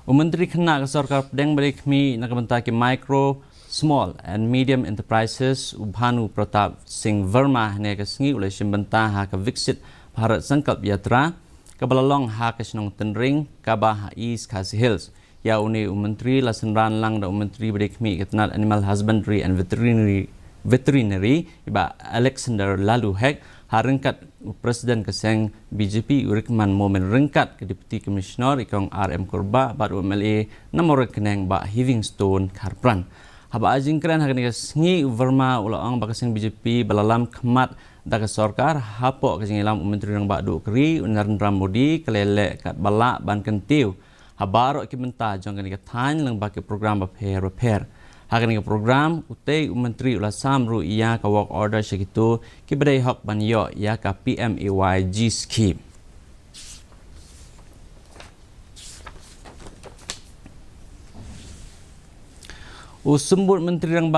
Menteri kena ke Sarkar Pedang balik mi nak mentaki micro, small and medium enterprises Bhanu Pratap Singh Verma ne ke sengi oleh simbentah ha ke Viksit Bharat Sankalp Yatra ke belalong ha ke senong tenring kabah East Khasi Hills. Ya uni Menteri Lasenran lang da Menteri balik mi ke tenat Animal Husbandry and Veterinary iba Alexander Lalu Hek harengkat Presiden Keseng BJP Urikman Momen rengkat ke Deputy Commissioner ikong RM Korba baru MLA nomor keneng ba Livingstone Karpran. Haba ajing keren hakan sengi Verma ulang bakaseng BJP balalam kemat daga Sarkar hapo kasing ilam Menteri nang ba du kri Narendra Modi kelele kat balak ban kentiu. Habaro kimenta jong kan tan lang baki program ba repair. Hakan program utai Menteri ulah samru ia ka work order segitu ki badai hak banyo ia ka PMAYG scheme. Usembut Menteri nang